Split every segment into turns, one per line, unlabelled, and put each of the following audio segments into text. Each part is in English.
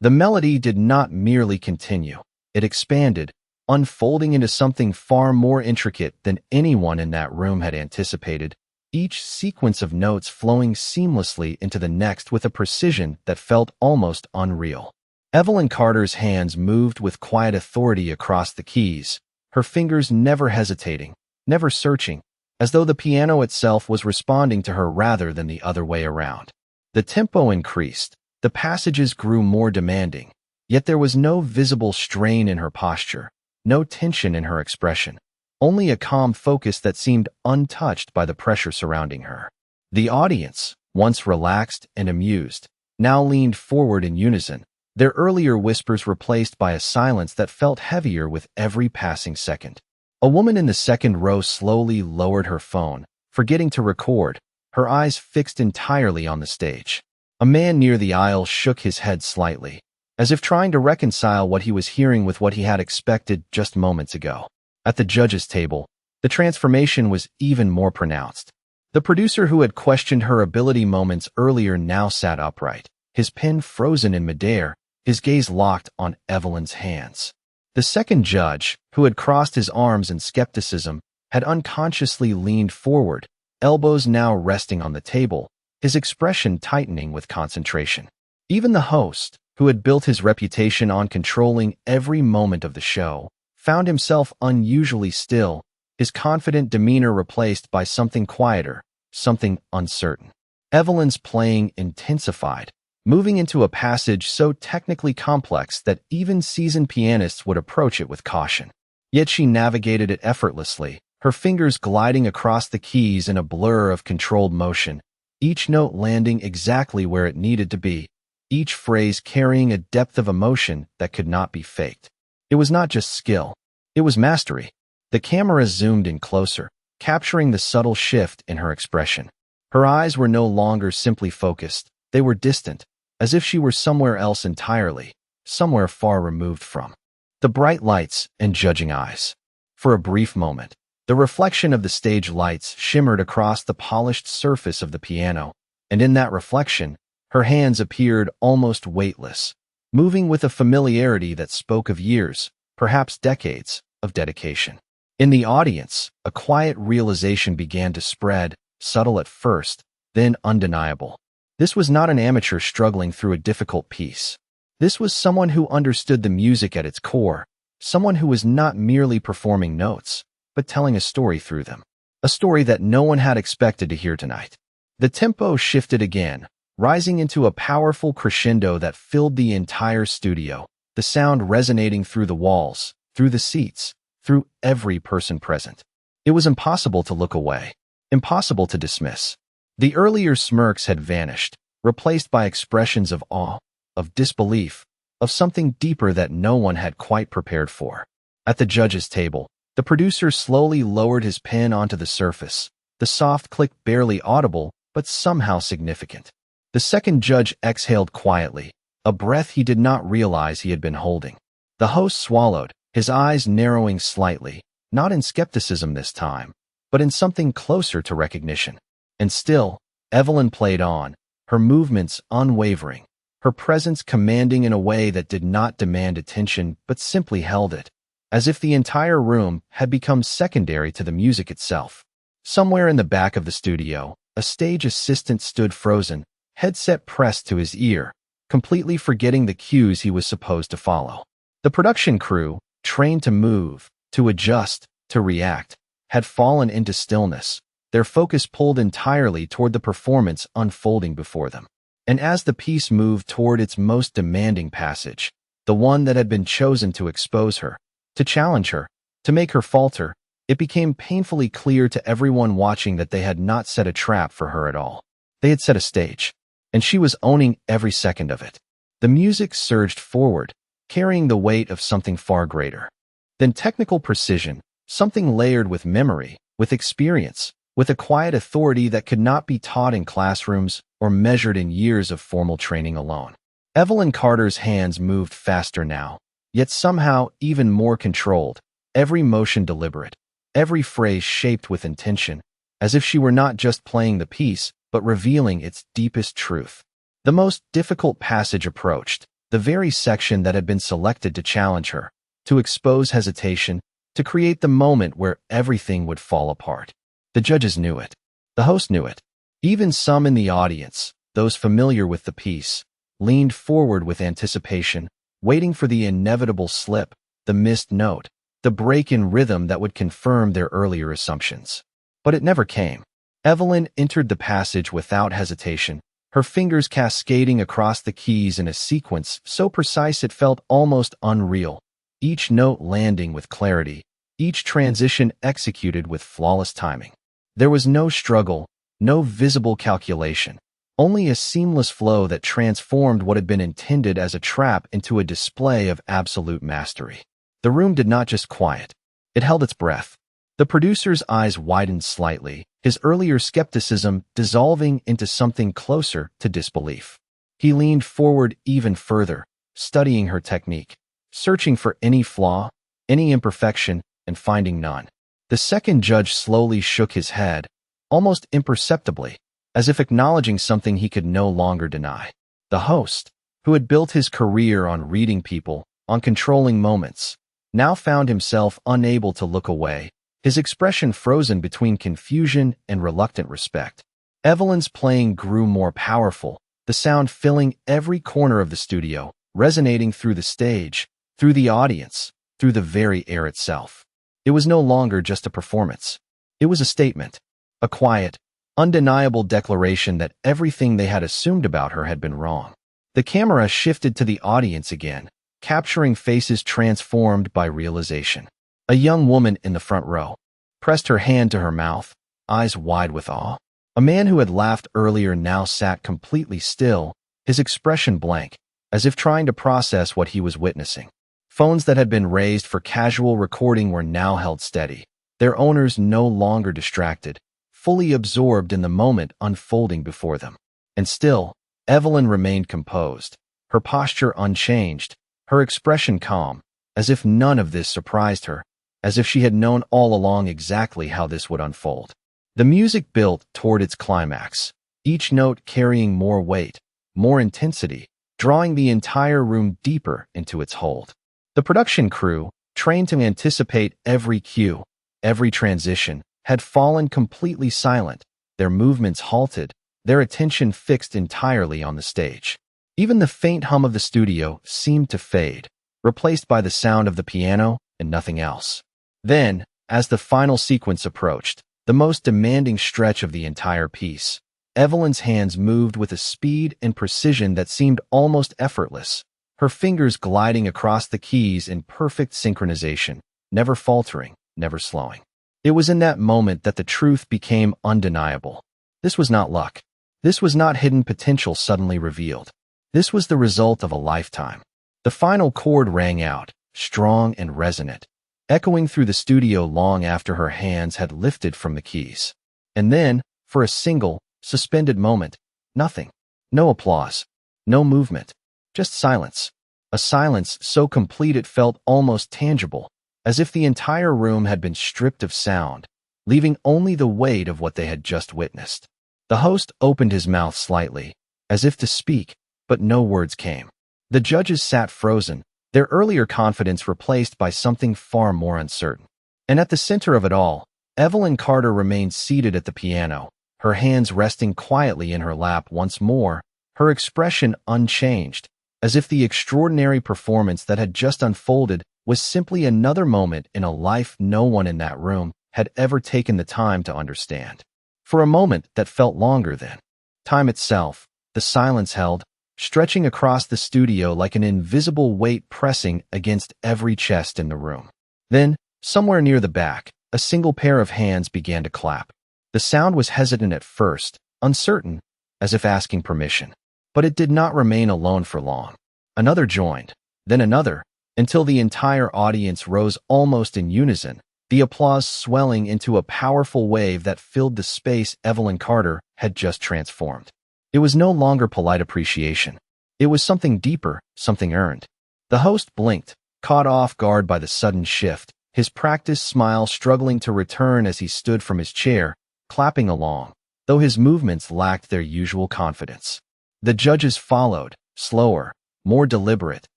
The melody did not merely continue. It expanded, unfolding into something far more intricate than anyone in that room had anticipated, each sequence of notes flowing seamlessly into the next with a precision that felt almost unreal. Evelyn Carter's hands moved with quiet authority across the keys, her fingers never hesitating, never searching, as though the piano itself was responding to her rather than the other way around. The tempo increased, the passages grew more demanding, yet there was no visible strain in her posture, no tension in her expression, only a calm focus that seemed untouched by the pressure surrounding her. The audience, once relaxed and amused, now leaned forward in unison, their earlier whispers replaced by a silence that felt heavier with every passing second. A woman in the second row slowly lowered her phone, forgetting to record, her eyes fixed entirely on the stage. A man near the aisle shook his head slightly, as if trying to reconcile what he was hearing with what he had expected just moments ago. At the judges' table, the transformation was even more pronounced. The producer who had questioned her ability moments earlier now sat upright, his pen frozen in midair, his gaze locked on Evelyn's hands. The second judge, who had crossed his arms in skepticism, had unconsciously leaned forward, elbows now resting on the table, his expression tightening with concentration. Even the host, who had built his reputation on controlling every moment of the show, found himself unusually still, his confident demeanor replaced by something quieter, something uncertain. Evelyn's playing intensified, moving into a passage so technically complex that even seasoned pianists would approach it with caution. Yet she navigated it effortlessly, her fingers gliding across the keys in a blur of controlled motion, each note landing exactly where it needed to be, each phrase carrying a depth of emotion that could not be faked. It was not just skill, it was mastery. The camera zoomed in closer, capturing the subtle shift in her expression. Her eyes were no longer simply focused, they were distant, as if she were somewhere else entirely, somewhere far removed from the bright lights and judging eyes. For a brief moment, the reflection of the stage lights shimmered across the polished surface of the piano, and in that reflection, her hands appeared almost weightless, moving with a familiarity that spoke of years, perhaps decades, of dedication. In the audience, a quiet realization began to spread, subtle at first, then undeniable. This was not an amateur struggling through a difficult piece. This was someone who understood the music at its core, someone who was not merely performing notes, but telling a story through them. A story that no one had expected to hear tonight. The tempo shifted again, rising into a powerful crescendo that filled the entire studio, the sound resonating through the walls, through the seats, through every person present. It was impossible to look away, impossible to dismiss. The earlier smirks had vanished, replaced by expressions of awe, of disbelief, of something deeper that no one had quite prepared for. At the judges' table, the producer slowly lowered his pen onto the surface, the soft click barely audible, but somehow significant. The second judge exhaled quietly, a breath he did not realize he had been holding. The host swallowed, his eyes narrowing slightly, not in skepticism this time, but in something closer to recognition. And still, Evelyn played on, her movements unwavering, her presence commanding in a way that did not demand attention but simply held it, as if the entire room had become secondary to the music itself. Somewhere in the back of the studio, a stage assistant stood frozen, headset pressed to his ear, completely forgetting the cues he was supposed to follow. The production crew, trained to move, to adjust, to react, had fallen into stillness, their focus pulled entirely toward the performance unfolding before them. And as the piece moved toward its most demanding passage, the one that had been chosen to expose her, to challenge her, to make her falter, it became painfully clear to everyone watching that they had not set a trap for her at all. They had set a stage, and she was owning every second of it. The music surged forward, carrying the weight of something far greater than technical precision, something layered with memory, with experience, with a quiet authority that could not be taught in classrooms or measured in years of formal training alone. Evelyn Carter's hands moved faster now, yet somehow even more controlled, every motion deliberate, every phrase shaped with intention, as if she were not just playing the piece, but revealing its deepest truth. The most difficult passage approached, the very section that had been selected to challenge her, to expose hesitation, to create the moment where everything would fall apart. The judges knew it. The host knew it. Even some in the audience, those familiar with the piece, leaned forward with anticipation, waiting for the inevitable slip, the missed note, the break in rhythm that would confirm their earlier assumptions. But it never came. Evelyn entered the passage without hesitation, her fingers cascading across the keys in a sequence so precise it felt almost unreal, each note landing with clarity, each transition executed with flawless timing. There was no struggle, no visible calculation, only a seamless flow that transformed what had been intended as a trap into a display of absolute mastery. The room did not just quiet. It held its breath. The producer's eyes widened slightly, his earlier skepticism dissolving into something closer to disbelief. He leaned forward even further, studying her technique, searching for any flaw, any imperfection, and finding none. The second judge slowly shook his head, almost imperceptibly, as if acknowledging something he could no longer deny. The host, who had built his career on reading people, on controlling moments, now found himself unable to look away, his expression frozen between confusion and reluctant respect. Evelyn's playing grew more powerful, the sound filling every corner of the studio, resonating through the stage, through the audience, through the very air itself. It was no longer just a performance. It was a statement, a quiet, undeniable declaration that everything they had assumed about her had been wrong. The camera shifted to the audience again, capturing faces transformed by realization. A young woman in the front row pressed her hand to her mouth, eyes wide with awe. A man who had laughed earlier now sat completely still, his expression blank, as if trying to process what he was witnessing. Phones that had been raised for casual recording were now held steady, their owners no longer distracted, fully absorbed in the moment unfolding before them. And still, Evelyn remained composed, her posture unchanged, her expression calm, as if none of this surprised her, as if she had known all along exactly how this would unfold. The music built toward its climax, each note carrying more weight, more intensity, drawing the entire room deeper into its hold. The production crew, trained to anticipate every cue, every transition, had fallen completely silent, their movements halted, their attention fixed entirely on the stage. Even the faint hum of the studio seemed to fade, replaced by the sound of the piano and nothing else. Then, as the final sequence approached, the most demanding stretch of the entire piece, Evelyn's hands moved with a speed and precision that seemed almost effortless, her fingers gliding across the keys in perfect synchronization, never faltering, never slowing. It was in that moment that the truth became undeniable. This was not luck. This was not hidden potential suddenly revealed. This was the result of a lifetime. The final chord rang out, strong and resonant, echoing through the studio long after her hands had lifted from the keys. And then, for a single, suspended moment, nothing. No applause. No movement. Just silence. A silence so complete it felt almost tangible, as if the entire room had been stripped of sound, leaving only the weight of what they had just witnessed. The host opened his mouth slightly, as if to speak, but no words came. The judges sat frozen, their earlier confidence replaced by something far more uncertain. And at the center of it all, Evelyn Carter remained seated at the piano, her hands resting quietly in her lap once more, her expression unchanged, as if the extraordinary performance that had just unfolded was simply another moment in a life no one in that room had ever taken the time to understand. For a moment that felt longer than time itself, the silence held, stretching across the studio like an invisible weight pressing against every chest in the room. Then, somewhere near the back, a single pair of hands began to clap. The sound was hesitant at first, uncertain, as if asking permission. But it did not remain alone for long. Another joined, then another, until the entire audience rose almost in unison, the applause swelling into a powerful wave that filled the space Evelyn Carter had just transformed. It was no longer polite appreciation. It was something deeper, something earned. The host blinked, caught off guard by the sudden shift, his practiced smile struggling to return as he stood from his chair, clapping along, though his movements lacked their usual confidence. The judges followed, slower, more deliberate,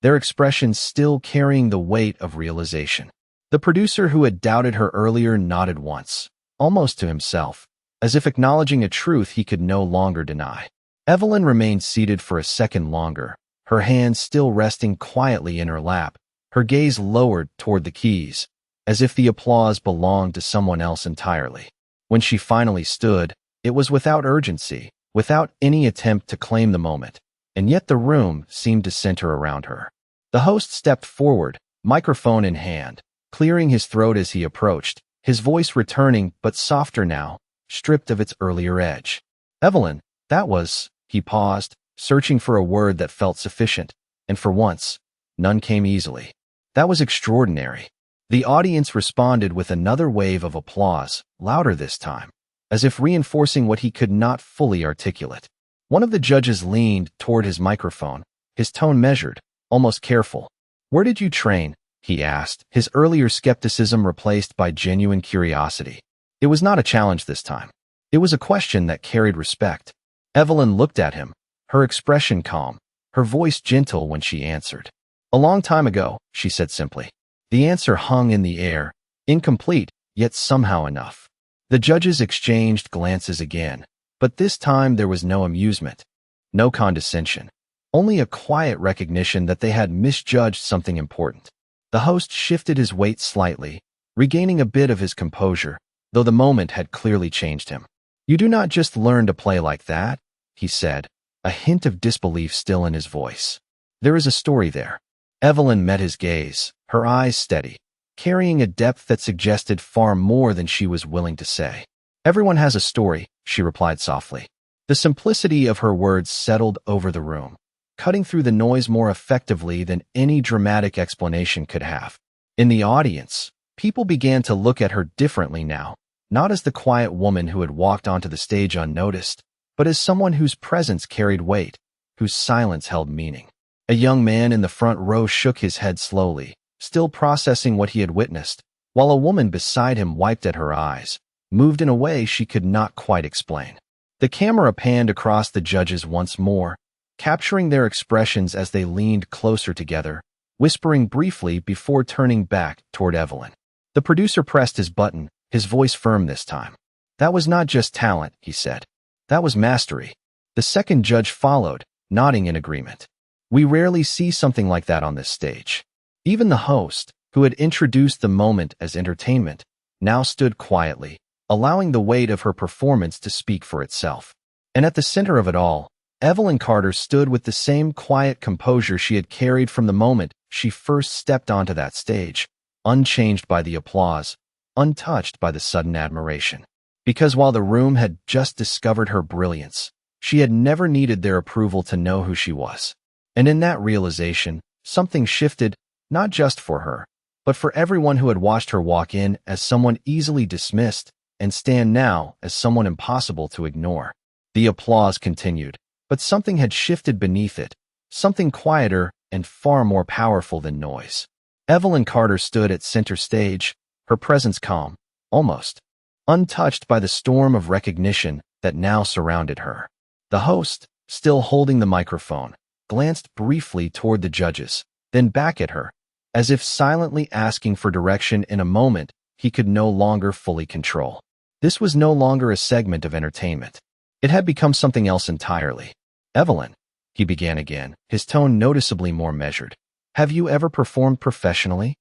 their expressions still carrying the weight of realization. The producer who had doubted her earlier nodded once, almost to himself, as if acknowledging a truth he could no longer deny. Evelyn remained seated for a second longer, her hands still resting quietly in her lap, her gaze lowered toward the keys, as if the applause belonged to someone else entirely. When she finally stood, it was without urgency, without any attempt to claim the moment, and yet the room seemed to center around her. The host stepped forward, microphone in hand, clearing his throat as he approached, his voice returning but softer now, stripped of its earlier edge. "Evelyn, that was—" He paused, searching for a word that felt sufficient, and for once, none came easily. "That was extraordinary." The audience responded with another wave of applause, louder this time, as if reinforcing what he could not fully articulate. One of the judges leaned toward his microphone, his tone measured, almost careful. "Where did you train?" he asked, his earlier skepticism replaced by genuine curiosity. It was not a challenge this time. It was a question that carried respect. Evelyn looked at him, her expression calm, her voice gentle when she answered. "A long time ago," she said simply. The answer hung in the air, incomplete, yet somehow enough. The judges exchanged glances again, but this time there was no amusement, no condescension, only a quiet recognition that they had misjudged something important. The host shifted his weight slightly, regaining a bit of his composure, though the moment had clearly changed him. "You do not just learn to play like that," he said, a hint of disbelief still in his voice. "There is a story there." Evelyn met his gaze, her eyes steady, carrying a depth that suggested far more than she was willing to say. "Everyone has a story," she replied softly. The simplicity of her words settled over the room, cutting through the noise more effectively than any dramatic explanation could have. In the audience, people began to look at her differently now, not as the quiet woman who had walked onto the stage unnoticed, but as someone whose presence carried weight, whose silence held meaning. A young man in the front row shook his head slowly, still processing what he had witnessed, while a woman beside him wiped at her eyes, moved in a way she could not quite explain. The camera panned across the judges once more, capturing their expressions as they leaned closer together, whispering briefly before turning back toward Evelyn. The producer pressed his button, his voice firm this time. "That was not just talent," he said. "That was mastery." The second judge followed, nodding in agreement. "We rarely see something like that on this stage." Even the host, who had introduced the moment as entertainment, now stood quietly, allowing the weight of her performance to speak for itself. And at the center of it all, Evelyn Carter stood with the same quiet composure she had carried from the moment she first stepped onto that stage, unchanged by the applause, untouched by the sudden admiration. Because while the room had just discovered her brilliance, she had never needed their approval to know who she was. And in that realization, something shifted, not just for her, but for everyone who had watched her walk in as someone easily dismissed and stand now as someone impossible to ignore. The applause continued, but something had shifted beneath it, something quieter and far more powerful than noise. Evelyn Carter stood at center stage, her presence calm, almost untouched by the storm of recognition that now surrounded her. The host, still holding the microphone, glanced briefly toward the judges, then back at her, as if silently asking for direction in a moment he could no longer fully control. This was no longer a segment of entertainment. It had become something else entirely. "Evelyn," he began again, his tone noticeably more measured. "Have you ever performed professionally?"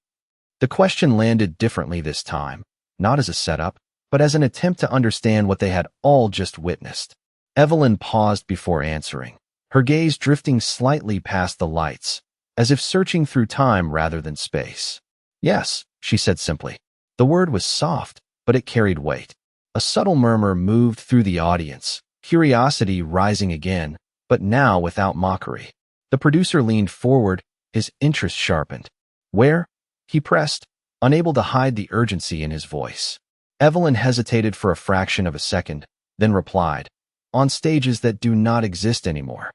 The question landed differently this time, not as a setup, but as an attempt to understand what they had all just witnessed. Evelyn paused before answering, her gaze drifting slightly past the lights, as if searching through time rather than space. "Yes," she said simply. The word was soft, but it carried weight. A subtle murmur moved through the audience, curiosity rising again, but now without mockery. The producer leaned forward, his interest sharpened. "Where?" he pressed, unable to hide the urgency in his voice. Evelyn hesitated for a fraction of a second, then replied, "On stages that do not exist anymore."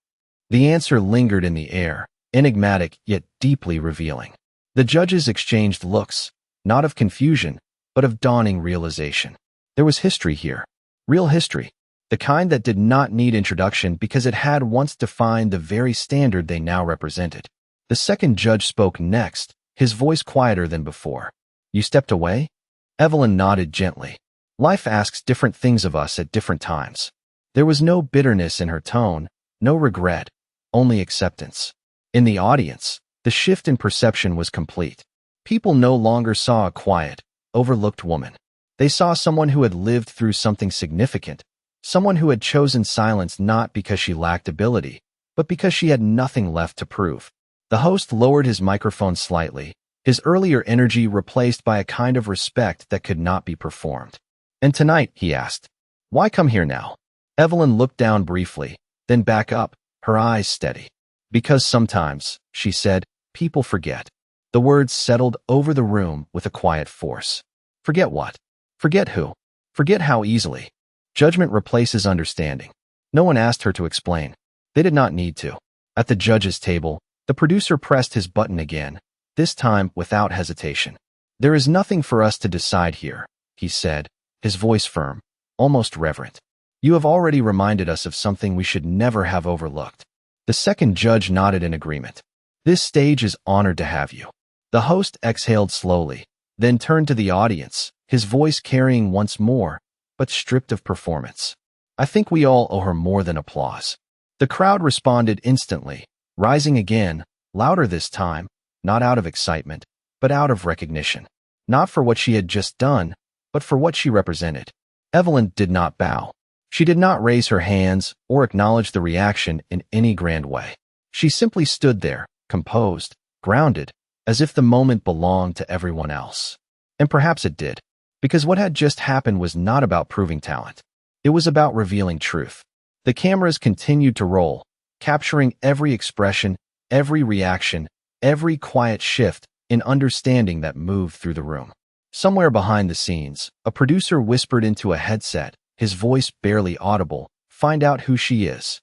The answer lingered in the air, enigmatic yet deeply revealing. The judges exchanged looks, not of confusion, but of dawning realization. There was history here, real history, the kind that did not need introduction because it had once defined the very standard they now represented. The second judge spoke next, his voice quieter than before. "You stepped away?" Evelyn nodded gently. Life asks different things of us at different times. There was no bitterness in her tone, no regret, only acceptance. In the audience, the shift in perception was complete. People no longer saw a quiet, overlooked woman. They saw someone who had lived through something significant, someone who had chosen silence not because she lacked ability, but because she had nothing left to prove. The host lowered his microphone slightly, his earlier energy replaced by a kind of respect that could not be performed. "And tonight," he asked, "why come here now?" Evelyn looked down briefly, then back up, her eyes steady. "Because sometimes," she said, "people forget." The words settled over the room with a quiet force. Forget what? Forget who? Forget how easily? Judgment replaces understanding. No one asked her to explain. They did not need to. At the judge's table, the producer pressed his button again, this time without hesitation. "There is nothing for us to decide here," he said, his voice firm, almost reverent. "You have already reminded us of something we should never have overlooked." The second judge nodded in agreement. "This stage is honored to have you." The host exhaled slowly, then turned to the audience, his voice carrying once more, but stripped of performance. "I think we all owe her more than applause." The crowd responded instantly, rising again, louder this time, not out of excitement, but out of recognition. Not for what she had just done, but for what she represented. Evelyn did not bow. She did not raise her hands or acknowledge the reaction in any grand way. She simply stood there, composed, grounded, as if the moment belonged to everyone else. And perhaps it did, because what had just happened was not about proving talent. It was about revealing truth. The cameras continued to roll, capturing every expression, every reaction, every quiet shift in understanding that moved through the room. Somewhere behind the scenes, a producer whispered into a headset, his voice barely audible, "Find out who she is."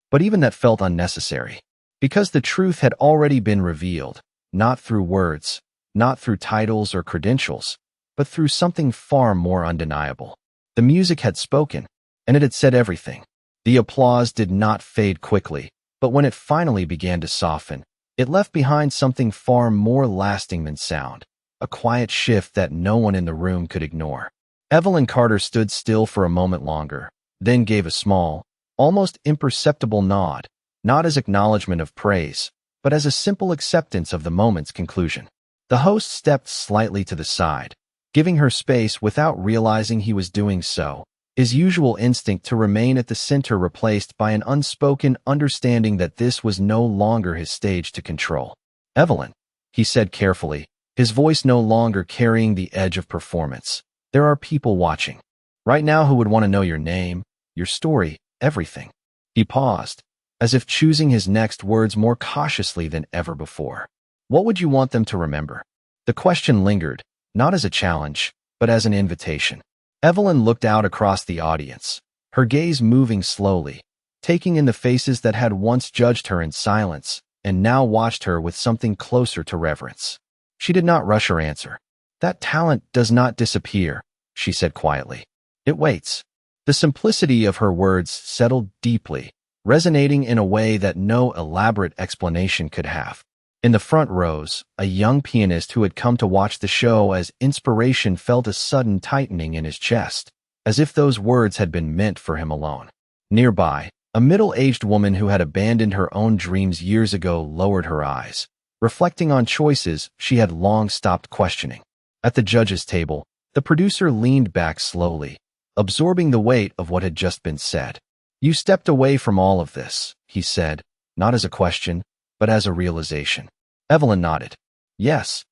But even that felt unnecessary, because the truth had already been revealed, not through words, not through titles or credentials, but through something far more undeniable. The music had spoken, and it had said everything. The applause did not fade quickly, but when it finally began to soften, it left behind something far more lasting than sound, a quiet shift that no one in the room could ignore. Evelyn Carter stood still for a moment longer, then gave a small, almost imperceptible nod, not as acknowledgement of praise, but as a simple acceptance of the moment's conclusion. The host stepped slightly to the side, giving her space without realizing he was doing so, his usual instinct to remain at the center replaced by an unspoken understanding that this was no longer his stage to control. "Evelyn," he said carefully, his voice no longer carrying the edge of performance, "there are people watching right now who would want to know your name, your story, everything." He paused, as if choosing his next words more cautiously than ever before. "What would you want them to remember?" The question lingered, not as a challenge, but as an invitation. Evelyn looked out across the audience, her gaze moving slowly, taking in the faces that had once judged her in silence and now watched her with something closer to reverence. She did not rush her answer. "That talent does not disappear," she said quietly. "It waits." The simplicity of her words settled deeply, resonating in a way that no elaborate explanation could have. In the front rows, a young pianist who had come to watch the show as inspiration felt a sudden tightening in his chest, as if those words had been meant for him alone. Nearby, a middle-aged woman who had abandoned her own dreams years ago lowered her eyes, reflecting on choices she had long stopped questioning. At the judge's table, the producer leaned back slowly, absorbing the weight of what had just been said. "You stepped away from all of this," he said, not as a question, but as a realization. Evelyn nodded. "Yes."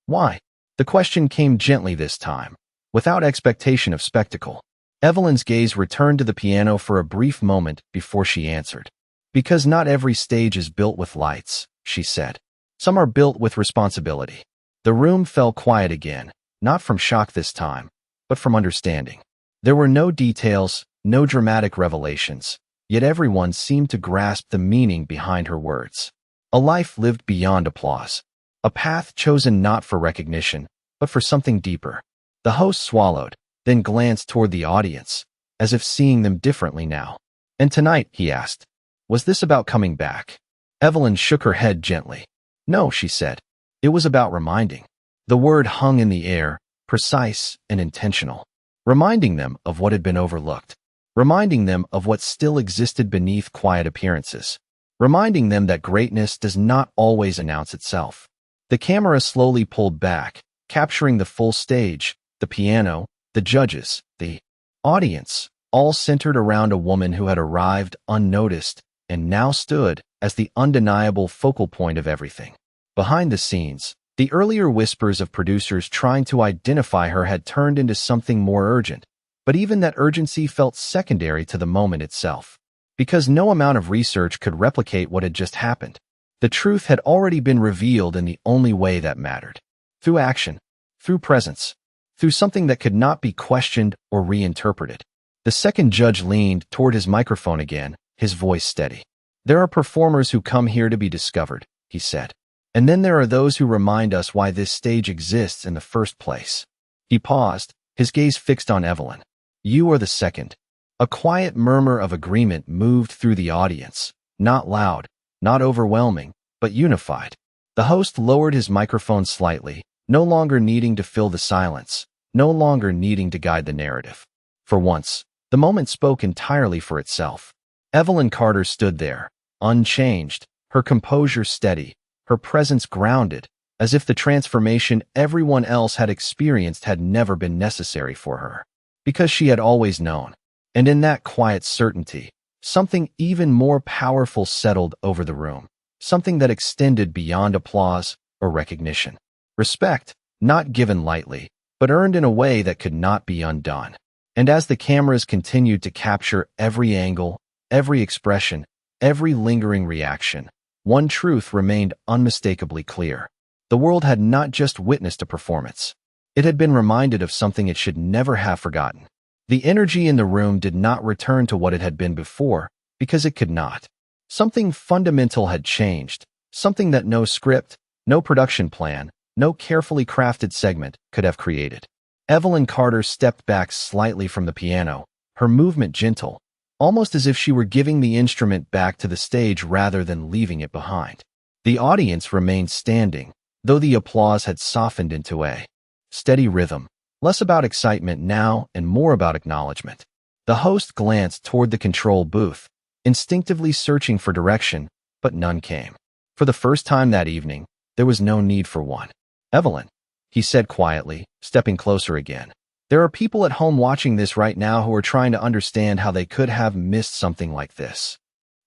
"Why?" The question came gently this time, without expectation of spectacle. Evelyn's gaze returned to the piano for a brief moment before she answered. "Because not every stage is built with lights," she said. "Some are built with responsibility." The room fell quiet again, not from shock this time, but from understanding. There were no details, no dramatic revelations, yet everyone seemed to grasp the meaning behind her words. A life lived beyond applause. A path chosen not for recognition, but for something deeper. The host swallowed, then glanced toward the audience, as if seeing them differently now. "And tonight," he asked, "was this about coming back?" Evelyn shook her head gently. "No," she said. "It was about reminding." The word hung in the air, precise and intentional. Reminding them of what had been overlooked. Reminding them of what still existed beneath quiet appearances. Reminding them that greatness does not always announce itself. The camera slowly pulled back, capturing the full stage, the piano, the judges, the audience, all centered around a woman who had arrived unnoticed and now stood as the undeniable focal point of everything. Behind the scenes, the earlier whispers of producers trying to identify her had turned into something more urgent, but even that urgency felt secondary to the moment itself. Because no amount of research could replicate what had just happened. The truth had already been revealed in the only way that mattered. Through action, through presence, through something that could not be questioned or reinterpreted. The second judge leaned toward his microphone again, his voice steady. "There are performers who come here to be discovered," he said. "And then there are those who remind us why this stage exists in the first place." He paused, his gaze fixed on Evelyn. "You are the second." A quiet murmur of agreement moved through the audience, not loud, not overwhelming, but unified. The host lowered his microphone slightly, no longer needing to fill the silence, no longer needing to guide the narrative. For once, the moment spoke entirely for itself. Evelyn Carter stood there, unchanged, her composure steady, her presence grounded, as if the transformation everyone else had experienced had never been necessary for her. Because she had always known. And in that quiet certainty, something even more powerful settled over the room, something that extended beyond applause or recognition. Respect, not given lightly, but earned in a way that could not be undone. And as the cameras continued to capture every angle, every expression, every lingering reaction, one truth remained unmistakably clear. The world had not just witnessed a performance. It had been reminded of something it should never have forgotten. The energy in the room did not return to what it had been before, because it could not. Something fundamental had changed, something that no script, no production plan, no carefully crafted segment could have created. Evelyn Carter stepped back slightly from the piano, her movement gentle, almost as if she were giving the instrument back to the stage rather than leaving it behind. The audience remained standing, though the applause had softened into a steady rhythm. Less about excitement now and more about acknowledgement. The host glanced toward the control booth, instinctively searching for direction, but none came. For the first time that evening, there was no need for one. "Evelyn," he said quietly, stepping closer again. "There are people at home watching this right now who are trying to understand how they could have missed something like this."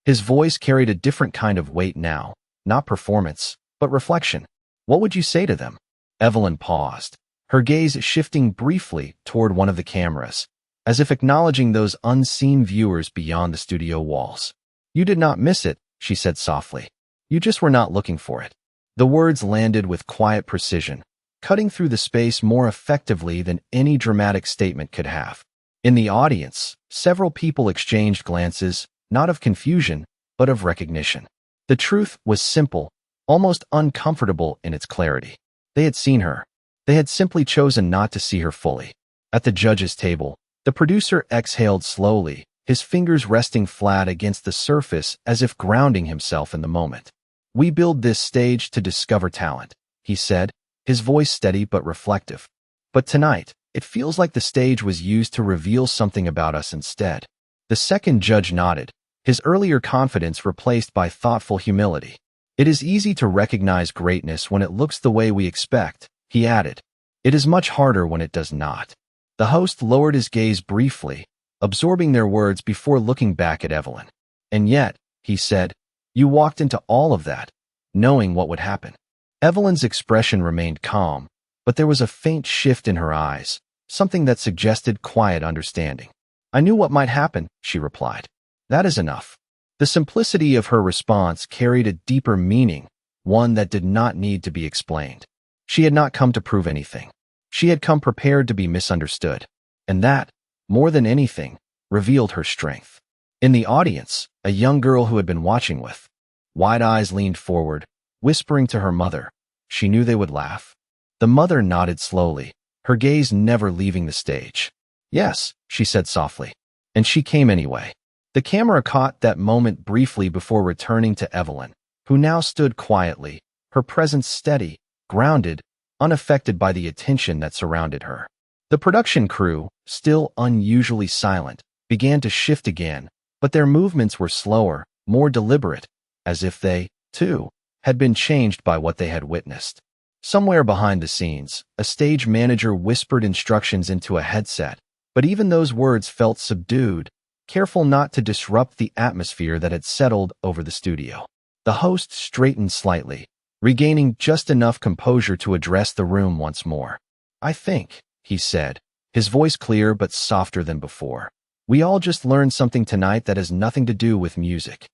His voice carried a different kind of weight now, not performance, but reflection. "What would you say to them?" Evelyn paused, her gaze shifting briefly toward one of the cameras, as if acknowledging those unseen viewers beyond the studio walls. "You did not miss it," she said softly. "You just were not looking for it." The words landed with quiet precision, cutting through the space more effectively than any dramatic statement could have. In the audience, several people exchanged glances, not of confusion, but of recognition. The truth was simple, almost uncomfortable in its clarity. They had seen her. They had simply chosen not to see her fully. At the judges' table, the producer exhaled slowly, his fingers resting flat against the surface as if grounding himself in the moment. "We build this stage to discover talent," he said, his voice steady but reflective. "But tonight, it feels like the stage was used to reveal something about us instead." The second judge nodded, his earlier confidence replaced by thoughtful humility. "It is easy to recognize greatness when it looks the way we expect," he added. "It is much harder when it does not." The host lowered his gaze briefly, absorbing their words before looking back at Evelyn. "And yet," he said, "you walked into all of that, knowing what would happen." Evelyn's expression remained calm, but there was a faint shift in her eyes, something that suggested quiet understanding. "I knew what might happen," she replied. "That is enough." The simplicity of her response carried a deeper meaning, one that did not need to be explained. She had not come to prove anything. She had come prepared to be misunderstood. And that, more than anything, revealed her strength. In the audience, a young girl who had been watching with wide eyes leaned forward, whispering to her mother. She knew they would laugh. The mother nodded slowly, her gaze never leaving the stage. "Yes," she said softly. And she came anyway. The camera caught that moment briefly before returning to Evelyn, who now stood quietly, her presence steady, grounded, unaffected by the attention that surrounded her. The production crew, still unusually silent, began to shift again, but their movements were slower, more deliberate, as if they, too, had been changed by what they had witnessed. Somewhere behind the scenes, a stage manager whispered instructions into a headset, but even those words felt subdued, careful not to disrupt the atmosphere that had settled over the studio. The host straightened slightly, regaining just enough composure to address the room once more. "I think," he said, his voice clear but softer than before, "we all just learned something tonight that has nothing to do with music."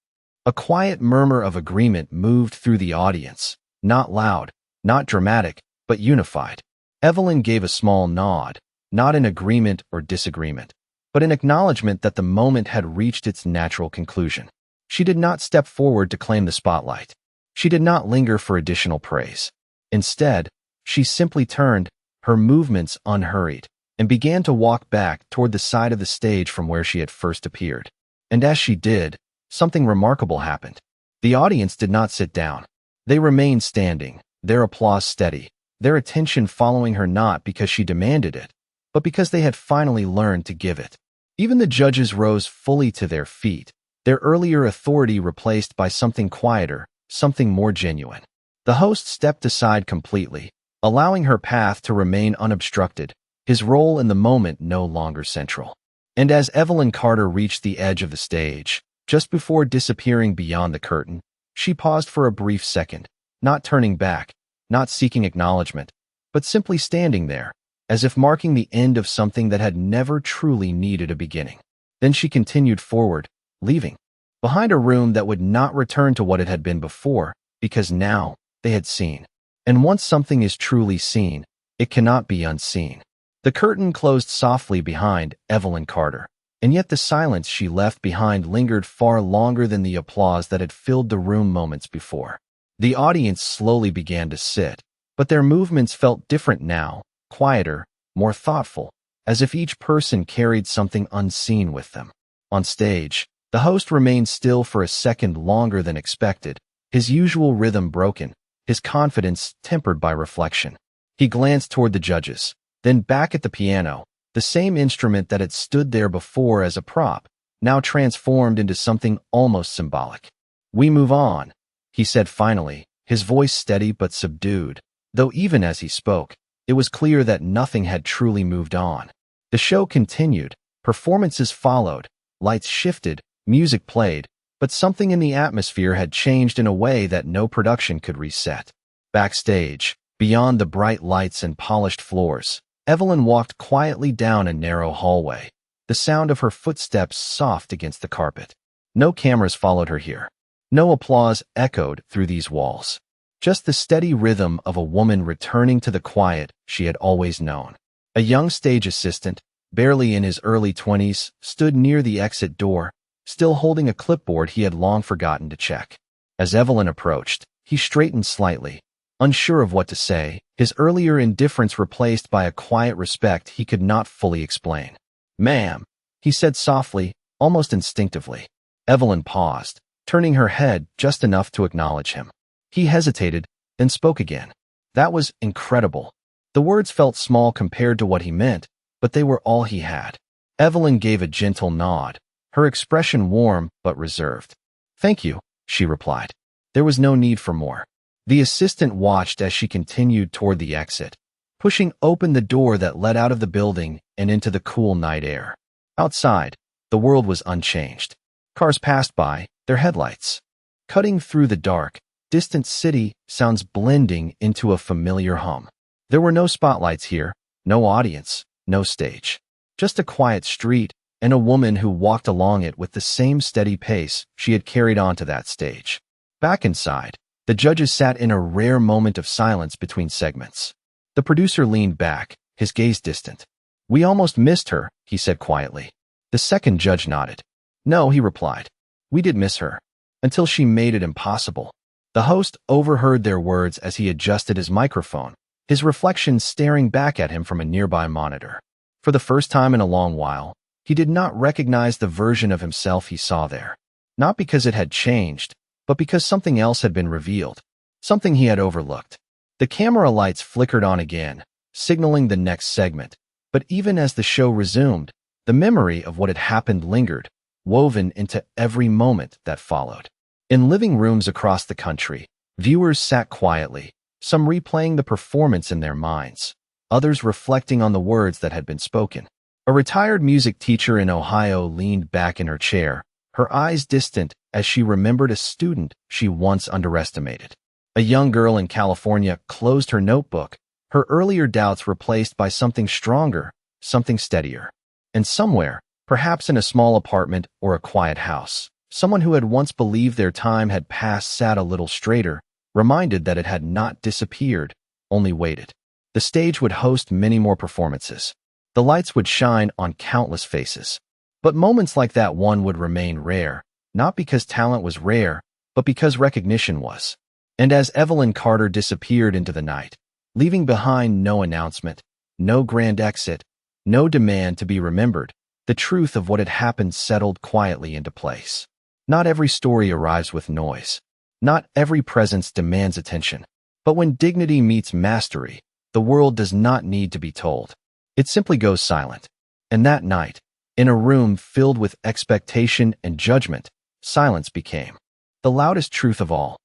A quiet murmur of agreement moved through the audience, not loud, not dramatic, but unified. Evelyn gave a small nod, not in agreement or disagreement, but in acknowledgement that the moment had reached its natural conclusion. She did not step forward to claim the spotlight. She did not linger for additional praise. Instead, she simply turned, her movements unhurried, and began to walk back toward the side of the stage from where she had first appeared. And as she did, something remarkable happened. The audience did not sit down. They remained standing, their applause steady, their attention following her not because she demanded it, but because they had finally learned to give it. Even the judges rose fully to their feet, their earlier authority replaced by something quieter, something more genuine. The host stepped aside completely, allowing her path to remain unobstructed, his role in the moment no longer central. And as Evelyn Carter reached the edge of the stage, just before disappearing beyond the curtain, she paused for a brief second, not turning back, not seeking acknowledgement, but simply standing there, as if marking the end of something that had never truly needed a beginning. Then she continued forward, leaving behind a room that would not return to what it had been before, because now they had seen. And once something is truly seen, it cannot be unseen. The curtain closed softly behind Evelyn Carter, and yet the silence she left behind lingered far longer than the applause that had filled the room moments before. The audience slowly began to sit, but their movements felt different now, quieter, more thoughtful, as if each person carried something unseen with them. On stage, the host remained still for a second longer than expected, his usual rhythm broken, his confidence tempered by reflection. He glanced toward the judges, then back at the piano, the same instrument that had stood there before as a prop, now transformed into something almost symbolic. "We move on," he said finally, his voice steady but subdued, though even as he spoke, it was clear that nothing had truly moved on. The show continued, performances followed, lights shifted, music played, but something in the atmosphere had changed in a way that no production could reset. Backstage, beyond the bright lights and polished floors, Evelyn walked quietly down a narrow hallway, the sound of her footsteps soft against the carpet. No cameras followed her here. No applause echoed through these walls. Just the steady rhythm of a woman returning to the quiet she had always known. A young stage assistant, barely in his early 20s, stood near the exit door, still holding a clipboard he had long forgotten to check. As Evelyn approached, he straightened slightly, unsure of what to say, his earlier indifference replaced by a quiet respect he could not fully explain. "Ma'am," he said softly, almost instinctively. Evelyn paused, turning her head just enough to acknowledge him. He hesitated, then spoke again. That was incredible. The words felt small compared to what he meant, but they were all he had. Evelyn gave a gentle nod, her expression warm but reserved. "Thank you," she replied. There was no need for more. The assistant watched as she continued toward the exit, pushing open the door that led out of the building and into the cool night air. Outside, the world was unchanged. Cars passed by, their headlights cutting through the dark, distant city sounds blending into a familiar hum. There were no spotlights here, no audience, no stage. Just a quiet street and a woman who walked along it with the same steady pace she had carried onto that stage. Back inside, the judges sat in a rare moment of silence between segments. The producer leaned back, his gaze distant. "We almost missed her," he said quietly. The second judge nodded. "No," he replied. "We did miss her. Until she made it impossible." The host overheard their words as he adjusted his microphone, his reflection staring back at him from a nearby monitor. For the first time in a long while, He did not recognize the version of himself he saw there. Not because it had changed, but because something else had been revealed, something he had overlooked. The camera lights flickered on again, signaling the next segment. But even as the show resumed, the memory of what had happened lingered, woven into every moment that followed. In living rooms across the country, viewers sat quietly, some replaying the performance in their minds, others reflecting on the words that had been spoken. A retired music teacher in Ohio leaned back in her chair, her eyes distant as she remembered a student she once underestimated. A young girl in California closed her notebook, her earlier doubts replaced by something stronger, something steadier. And somewhere, perhaps in a small apartment or a quiet house, someone who had once believed their time had passed sat a little straighter, reminded that it had not disappeared, only waited. The stage would host many more performances. The lights would shine on countless faces. But moments like that one would remain rare, not because talent was rare, but because recognition was. And as Evelyn Carter disappeared into the night, leaving behind no announcement, no grand exit, no demand to be remembered, the truth of what had happened settled quietly into place. Not every story arrives with noise. Not every presence demands attention. But when dignity meets mastery, the world does not need to be told. It simply goes silent. And that night, in a room filled with expectation and judgment, silence became the loudest truth of all.